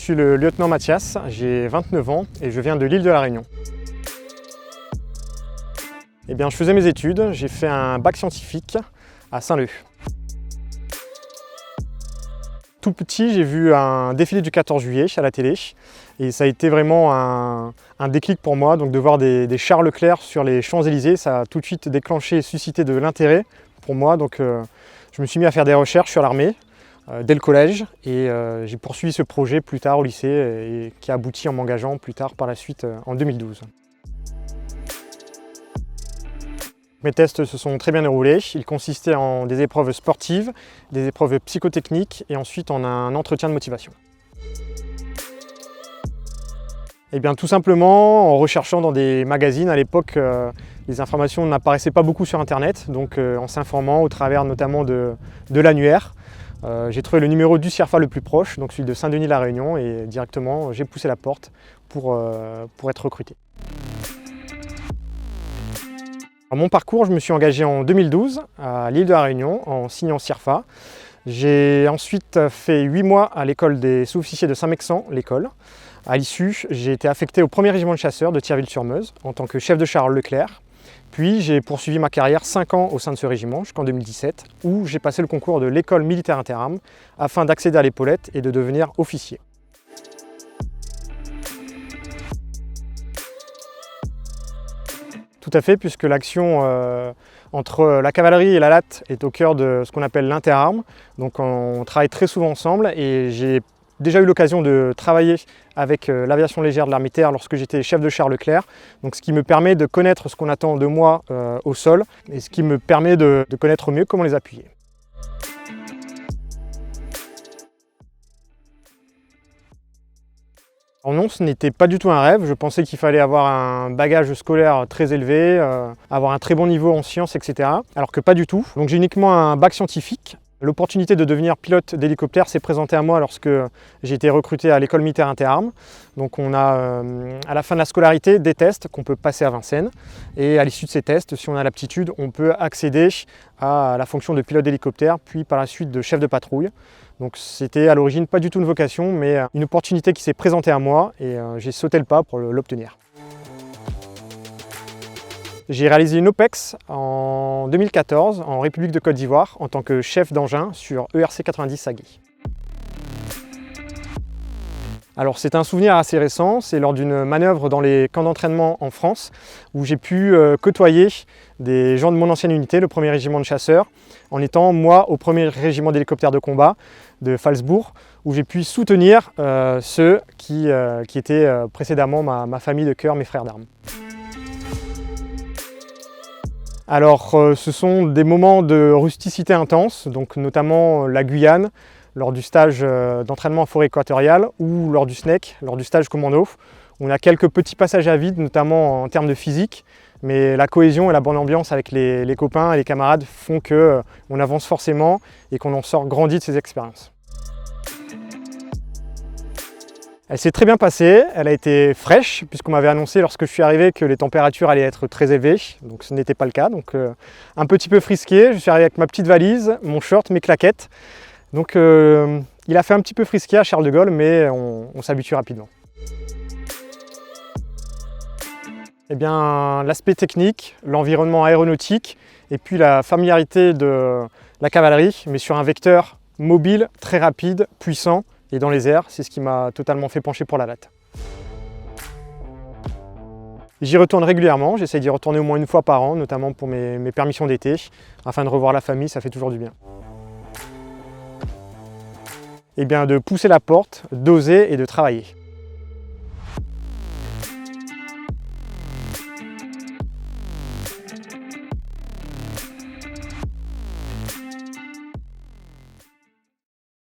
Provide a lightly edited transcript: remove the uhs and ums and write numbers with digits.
suis le lieutenant Mathias, j'ai 29 ans et je viens de l'île de la Réunion. Eh bien, je faisais mes études, j'ai fait un bac scientifique à Saint-Leu. Tout petit, j'ai vu un défilé du 14 juillet à la télé et ça a été vraiment un déclic pour moi. Donc de voir des chars Leclerc sur les Champs-Élysées, ça a tout de suite déclenché et suscité de l'intérêt pour moi. Donc je me suis mis à faire des recherches sur l'armée dès le collège et j'ai poursuivi ce projet plus tard au lycée et qui a abouti en m'engageant plus tard par la suite en 2012. Mes tests se sont très bien déroulés. Ils consistaient en des épreuves sportives, des épreuves psychotechniques et ensuite en un entretien de motivation. Eh bien, tout simplement en recherchant dans des magazines. À l'époque, les informations n'apparaissaient pas beaucoup sur Internet, donc en s'informant au travers notamment de l'annuaire. J'ai trouvé le numéro du CIRFA le plus proche, donc celui de Saint-Denis-la Réunion, et directement j'ai poussé la porte pour être recruté. Mon parcours, je me suis engagé en 2012 à l'île de la Réunion en signant CIRFA. J'ai ensuite fait 8 mois à l'école des sous-officiers de Saint-Mexan, l'école. À l'issue, j'ai été affecté au 1er régiment de chasseurs de Thierville-sur-Meuse en tant que chef de char Leclerc. Puis j'ai poursuivi ma carrière 5 ans au sein de ce régiment jusqu'en 2017 où j'ai passé le concours de l'école militaire interarmes afin d'accéder à l'épaulette et de devenir officier. Tout à fait, puisque l'action entre la cavalerie et la latte est au cœur de ce qu'on appelle l'interarmes. Donc on travaille très souvent ensemble et j'ai déjà eu l'occasion de travailler avec l'aviation légère de l'armée de terre lorsque j'étais chef de char Leclerc. Donc ce qui me permet de connaître ce qu'on attend de moi au sol et ce qui me permet de connaître mieux comment les appuyer. Alors non, ce n'était pas du tout un rêve. Je pensais qu'il fallait avoir un bagage scolaire très élevé, avoir un très bon niveau en sciences, etc. Alors que pas du tout. Donc j'ai uniquement un bac scientifique. L'opportunité de devenir pilote d'hélicoptère s'est présentée à moi lorsque j'ai été recruté à l'école militaire interarmes. Donc on a à la fin de la scolarité des tests qu'on peut passer à Vincennes. Et à l'issue de ces tests, si on a l'aptitude, on peut accéder à la fonction de pilote d'hélicoptère, puis par la suite de chef de patrouille. Donc c'était à l'origine pas du tout une vocation, mais une opportunité qui s'est présentée à moi et j'ai sauté le pas pour l'obtenir. J'ai réalisé une OPEX en 2014 en République de Côte d'Ivoire en tant que chef d'engin sur ERC 90 Sagui. Alors c'est un souvenir assez récent, c'est lors d'une manœuvre dans les camps d'entraînement en France où j'ai pu côtoyer des gens de mon ancienne unité, le 1er régiment de chasseurs, en étant moi au 1er régiment d'hélicoptères de combat de Phalsbourg, où j'ai pu soutenir ceux qui étaient précédemment ma famille de cœur, mes frères d'armes. Alors ce sont des moments de rusticité intense, donc notamment la Guyane, lors du stage d'entraînement en forêt équatoriale ou lors du SNEC, lors du stage commando. On a quelques petits passages à vide, notamment en termes de physique, mais la cohésion et la bonne ambiance avec les copains et les camarades font qu'on avance forcément et qu'on en sort grandi de ces expériences. Elle s'est très bien passée, elle a été fraîche puisqu'on m'avait annoncé lorsque je suis arrivé que les températures allaient être très élevées, donc ce n'était pas le cas, donc un petit peu frisqué. Je suis arrivé avec ma petite valise, mon short, mes claquettes, donc il a fait un petit peu frisqué à Charles de Gaulle, mais on s'habitue rapidement. Eh bien, l'aspect technique, l'environnement aéronautique et puis la familiarité de la cavalerie, mais sur un vecteur mobile, très rapide, puissant et dans les airs, c'est ce qui m'a totalement fait pencher pour la latte. J'y retourne régulièrement, j'essaie d'y retourner au moins une fois par an, notamment pour mes permissions d'été, afin de revoir la famille, ça fait toujours du bien. Eh bien, de pousser la porte, d'oser et de travailler.